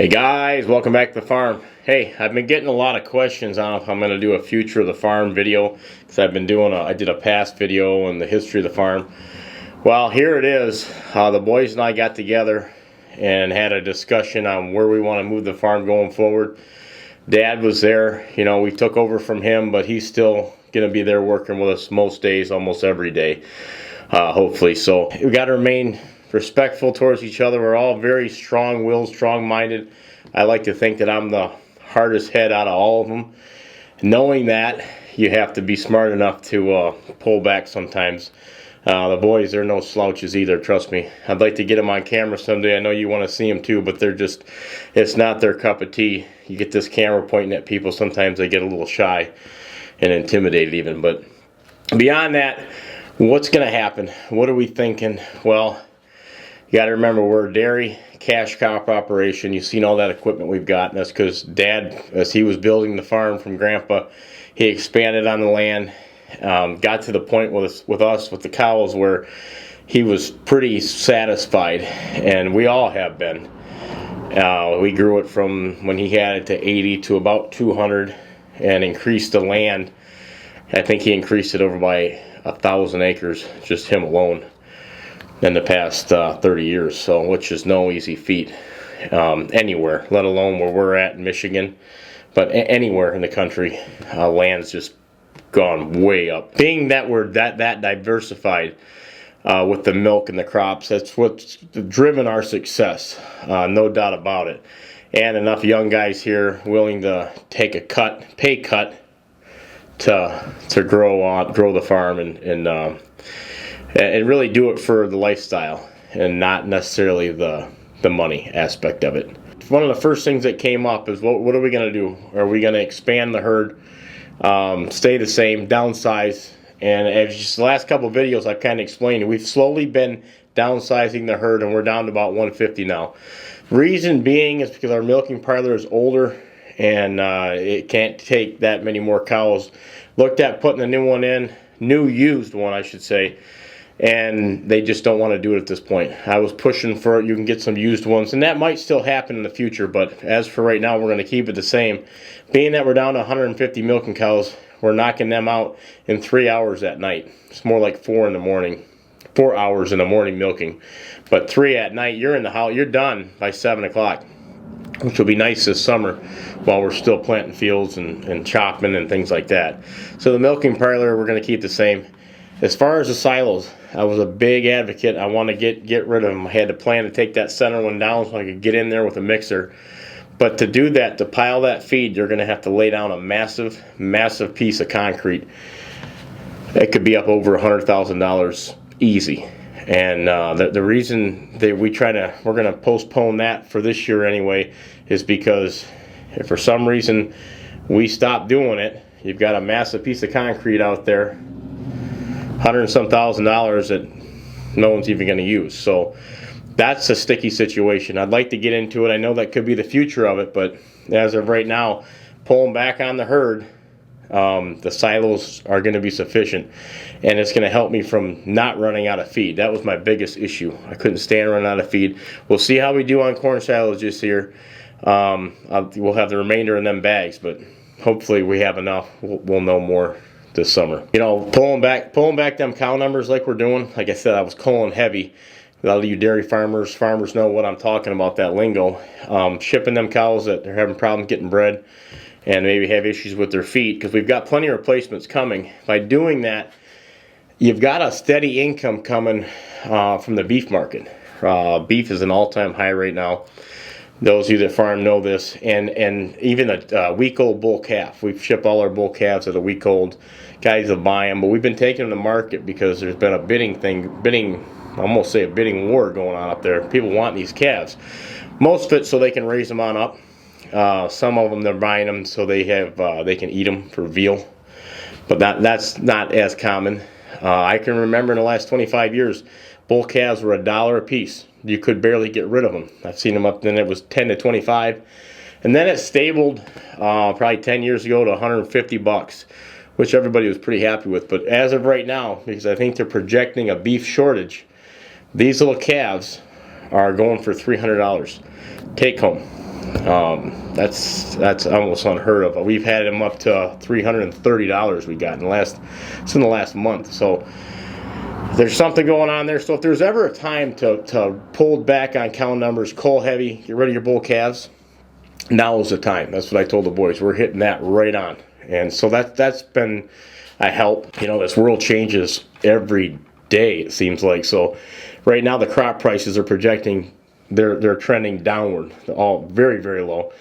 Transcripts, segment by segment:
Hey guys, welcome back to the farm. Hey, I've been getting a lot of questions on if I'm going to do a future of the farm video, because I've been doing I did a past video on the history of the farm. Well, here it is. The boys and I got together and had a discussion on where we want to move the farm going forward. Dad was there, you know, we took over from him, but he's still going to be there working with us most days, almost every day, hopefully. So we got to remain respectful towards each other. We're all very strong-willed, strong-minded. I like to think that I'm the hardest head out of all of them. Knowing that, you have to be smart enough to pull back sometimes. The boys, they're no slouches either, trust me. I'd like to get them on camera someday. I know you want to see them too, but they're just, it's not their cup of tea. You get this camera pointing at people, sometimes they get a little shy and intimidated even. But beyond that, what's going to happen? What are we thinking? Well, you got to remember, we're a dairy cash crop operation. You've seen all that equipment we've got, and that's because Dad, as he was building the farm from Grandpa, he expanded on the land, got to the point with the cows, where he was pretty satisfied, and we all have been. We grew it from when he had it to 80 to about 200, and increased the land. I think he increased it over by 1,000 acres, just him alone, in the past 30 years, so which is no easy feat anywhere, let alone where we're at in Michigan. But anywhere in the country, land's just gone way up. Being that we're that diversified with the milk and the crops, that's what's driven our success, no doubt about it. And enough young guys here willing to take a pay cut to grow the farm and really do it for the lifestyle and not necessarily the money aspect of it. One of the first things that came up is what are we going to do? Are we going to expand the herd, stay the same, downsize? And as just the last couple of videos I've kind of explained, we've slowly been downsizing the herd, and we're down to about 150 now. Reason being is because our milking parlor is older and it can't take that many more cows. Looked at putting a new one in, used one I should say, and they just don't want to do it at this point. I was pushing for it. You can get some used ones, and that might still happen in the future, but as for right now, we're going to keep it the same. Being that we're down to 150 milking cows, we're knocking them out in 3 hours at night. It's more like 4 in the morning. 4 hours in the morning milking, but 3 at night. You're in the house. You're done by 7 o'clock, which will be nice this summer while we're still planting fields and chopping and things like that. So the milking parlor, we're going to keep the same. As far as the silos, I was a big advocate. I want to get rid of them. I had to plan to take that center one down so I could get in there with a mixer. But to do that, to pile that feed, you're going to have to lay down a massive, massive piece of concrete. It could be up over $100,000 easy. And the reason that we're going to postpone that for this year anyway, is because if for some reason we stop doing it, you've got a massive piece of concrete out there, $100 and some thousand that no one's even going to use. So that's a sticky situation. I'd like to get into it. I know that could be the future of it, but as of right now, pulling back on the herd, the silos are going to be sufficient, and it's going to help me from not running out of feed. That was my biggest issue. I couldn't stand running out of feed. We'll see how we do on corn silos this year. We'll have the remainder in them bags, but hopefully we have enough. We'll know more this summer. You know, pulling back them cow numbers like we're doing. Like I said, I was culling heavy. A lot of you dairy farmers know what I'm talking about, that lingo. Shipping them cows that they're having problems getting bred and maybe have issues with their feet, because we've got plenty of replacements coming. By doing that, you've got a steady income coming from the beef market. Beef is an all-time high right now. Those of you that farm know this, and even a week-old bull calf. We ship all our bull calves at a week-old. Guys will buy them, but we've been taking them to market because there's been a bidding, I almost say a bidding war going on up there. People want these calves. Most of it so they can raise them on up. Some of them they're buying them so they can eat them for veal, but that's not as common. I can remember in the last 25 years, bull calves were $1 a piece. You could barely get rid of them. I've seen them up then it was 10 to 25, and then it stabled probably 10 years ago to 150 bucks, which everybody was pretty happy with. But as of right now, because I think they're projecting a beef shortage, these little calves are going for $300 take home. That's almost unheard of. We've had them up to $330 we got in the last month. So there's something going on there. So if there's ever a time to pull back on cow numbers, cull heavy, get rid of your bull calves, now is the time. That's what I told the boys. We're hitting that right on. And so that's been a help. You know, this world changes every day, it seems like. So right now the crop prices are projecting, they're trending downward, all very, very low.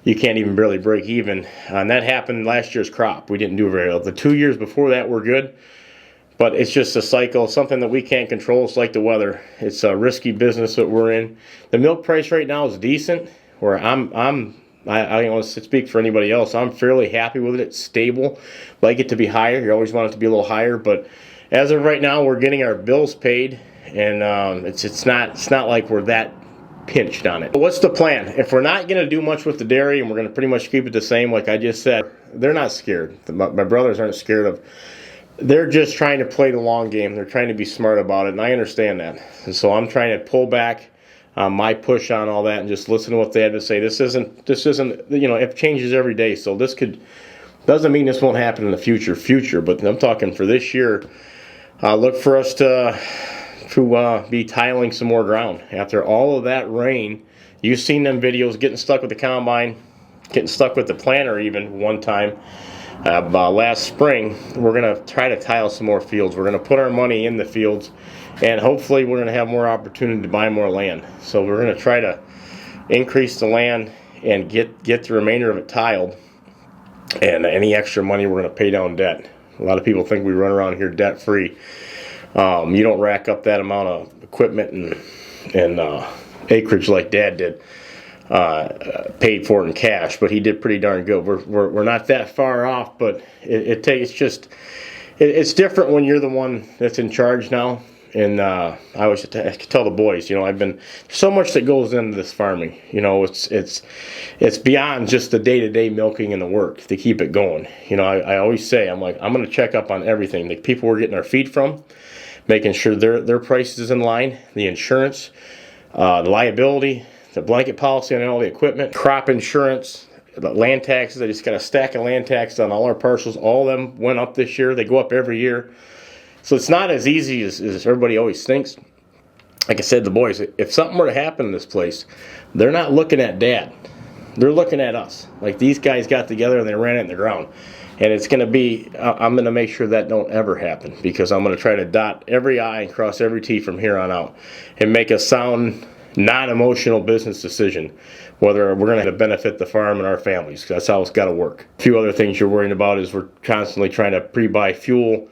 You can't even barely break even. And that happened last year's crop. We didn't do very well. The 2 years before that were good. But it's just a cycle, something that we can't control. It's like the weather. It's a risky business that we're in. The milk price right now is decent. Where I don't want to speak for anybody else. I'm fairly happy with it. It's stable. Like it to be higher. You always want it to be a little higher. But as of right now, we're getting our bills paid, and it's not like we're that pinched on it. But what's the plan? If we're not going to do much with the dairy, and we're going to pretty much keep it the same, like I just said, they're not scared. My brothers aren't scared of. They're just trying to play the long game. They're trying to be smart about it, and I understand that. And so I'm trying to pull back my push on all that and just listen to what they have to say. This isn't, you know, it changes every day. So this doesn't mean this won't happen in the future, but I'm talking for this year. Look for us to be tiling some more ground. After all of that rain, you've seen them videos, getting stuck with the combine, getting stuck with the planter even one time. Last spring, we're going to try to tile some more fields. We're going to put our money in the fields, and hopefully we're going to have more opportunity to buy more land. So we're going to try to increase the land and get the remainder of it tiled, and any extra money we're going to pay down debt. A lot of people think we run around here debt free. You don't rack up that amount of equipment and acreage like Dad did. Paid for it in cash, but he did pretty darn good. We're not that far off, but it's different when you're the one that's in charge now. And I always tell the boys, you know, there's so much that goes into this farming. You know, it's beyond just the day-to-day milking and the work to keep it going. You know, I always say, I'm going to check up on everything. The people we're getting our feed from, making sure their price is in line, the insurance, the liability, the blanket policy on all the equipment, crop insurance, the land taxes. I just got a stack of land taxes on all our parcels. All of them went up this year. They go up every year. So it's not as easy as everybody always thinks. Like I said, the boys, if something were to happen in this place, they're not looking at Dad. They're looking at us. Like, these guys got together and they ran it in the ground. And it's going to be, I'm going to make sure that don't ever happen, because I'm going to try to dot every I and cross every T from here on out and make a sound, non-emotional business decision, whether we're going to benefit the farm and our families. That's how it's got to work. A few other things you're worrying about is we're constantly trying to pre-buy fuel,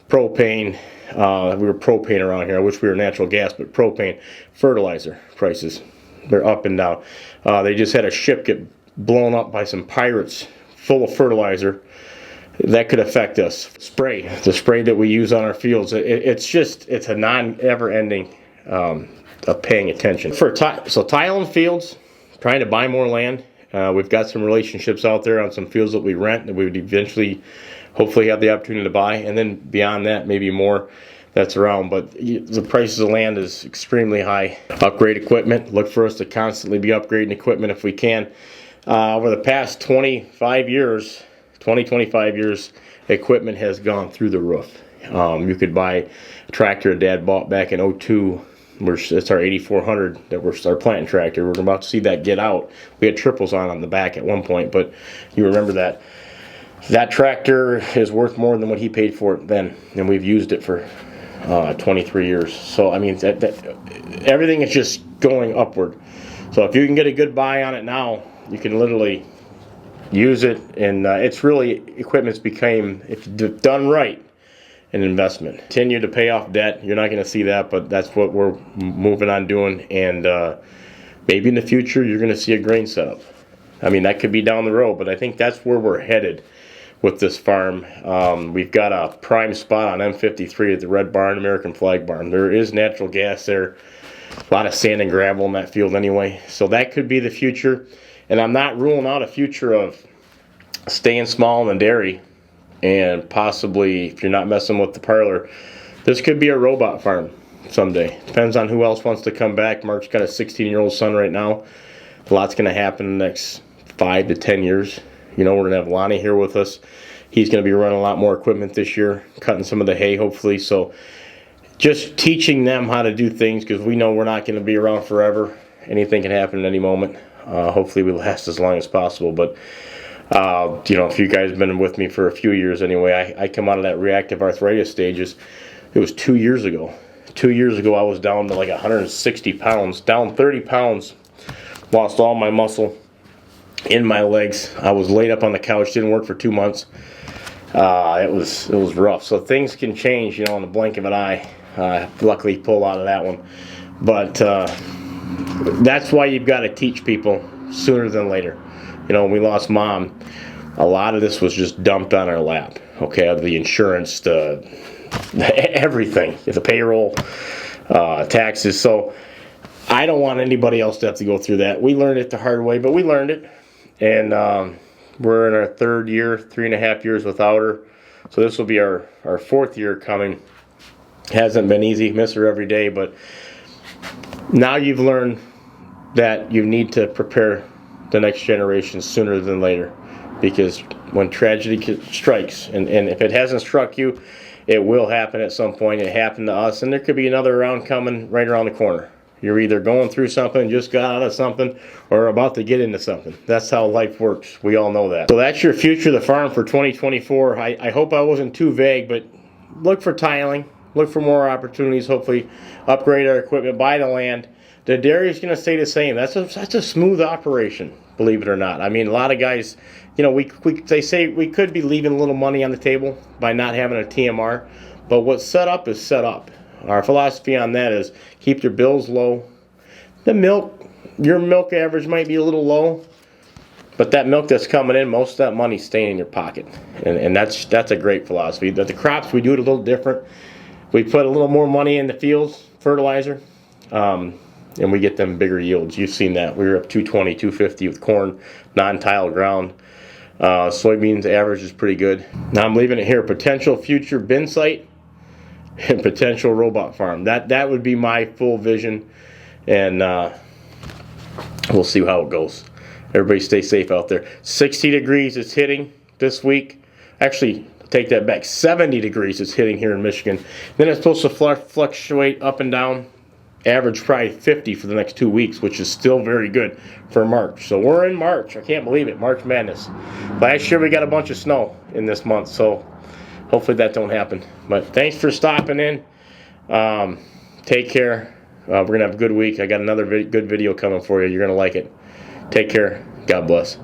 propane. We were propane around here. I wish we were natural gas, but propane. Fertilizer prices, they're up and down. They just had a ship get blown up by some pirates full of fertilizer. That could affect us. The spray that we use on our fields, it's a non-ever-ending of paying attention. So tiling fields, trying to buy more land. We've got some relationships out there on some fields that we rent that we would eventually hopefully have the opportunity to buy, and then beyond that maybe more that's around. But the prices of land is extremely high. Upgrade equipment. Look for us to constantly be upgrading equipment if we can. Over the past 25 years, equipment has gone through the roof. You could buy a tractor Dad bought back in 02. It's our 8400 that we're our planting tractor. We're about to see that get out. We had triples on the back at one point, but you remember that. That tractor is worth more than what he paid for it then, and we've used it for 23 years. So I mean, everything is just going upward. So if you can get a good buy on it now, you can literally use it, and it's really, equipment's became, if done right, an investment. Continue to pay off debt. You're not going to see that, but that's what we're moving on doing. And maybe in the future you're going to see a grain setup. I mean, that could be down the road, but I think that's where we're headed with this farm. We've got a prime spot on M53 at the Red Barn, American Flag Barn. There is natural gas there. A lot of sand and gravel in that field anyway. So that could be the future. And I'm not ruling out a future of staying small in the dairy, and possibly, if you're not messing with the parlor, this could be a robot farm someday. Depends on who else wants to come back. Mark's got a 16-year-old son right now A lot's going to happen in the next 5 to 10 years. You know, we're going to have Lonnie here with us. He's going to be running a lot more equipment this year, cutting some of the hay, hopefully. So just teaching them how to do things, because we know we're not going to be around forever. Anything can happen at any moment. Hopefully we last as long as possible. But, you know, if you guys have been with me for a few years anyway, I come out of that reactive arthritis stages. It was 2 years ago. 2 years ago, I was down to like 160 pounds, down 30 pounds, lost all my muscle in my legs. I was laid up on the couch, didn't work for 2 months. It was rough. So things can change, you know, in the blink of an eye. Luckily pulled out of that one. But that's why you've got to teach people sooner than later. You know, when we lost Mom, a lot of this was just dumped on our lap. Okay, the insurance, everything, the payroll, taxes. So I don't want anybody else to have to go through that. We learned it the hard way, but we learned it. And we're in our 3rd year, 3.5 years without her. So this will be our 4th year coming. Hasn't been easy, miss her every day, but now you've learned that you need to prepare the next generation sooner than later. Because when tragedy strikes, and if it hasn't struck you, it will happen at some point. It happened to us, and there could be another round coming right around the corner. You're either going through something, just got out of something, or about to get into something. That's how life works. We all know that. So that's your future of the farm for 2024. I hope I wasn't too vague, but look for tiling. Look for more opportunities. Hopefully upgrade our equipment, buy the land. The dairy is going to stay the same. That's a smooth operation, believe it or not. I mean, a lot of guys, you know, they say we could be leaving a little money on the table by not having a TMR, but what's set up is set up. Our philosophy on that is keep your bills low. The milk, your milk average might be a little low, but that milk that's coming in, most of that money's staying in your pocket, and that's a great philosophy. The crops, we do it a little different. We put a little more money in the fields, fertilizer, and we get them bigger yields. You've seen that. We were up 220, 250 with corn, non-tile ground. Soybeans average is pretty good. Now I'm leaving it here. Potential future bin site and potential robot farm. That would be my full vision, and we'll see how it goes. Everybody stay safe out there. 60 degrees is hitting this week. Actually, take that back. 70 degrees is hitting here in Michigan. Then it's supposed to fluctuate up and down. Average probably 50 for the next 2 weeks, which is still very good for March. So we're in March. I can't believe it. March Madness. Last year we got a bunch of snow in this month, so hopefully that don't happen. But thanks for stopping in. Take care. We're going to have a good week. I got another good video coming for you. You're going to like it. Take care. God bless.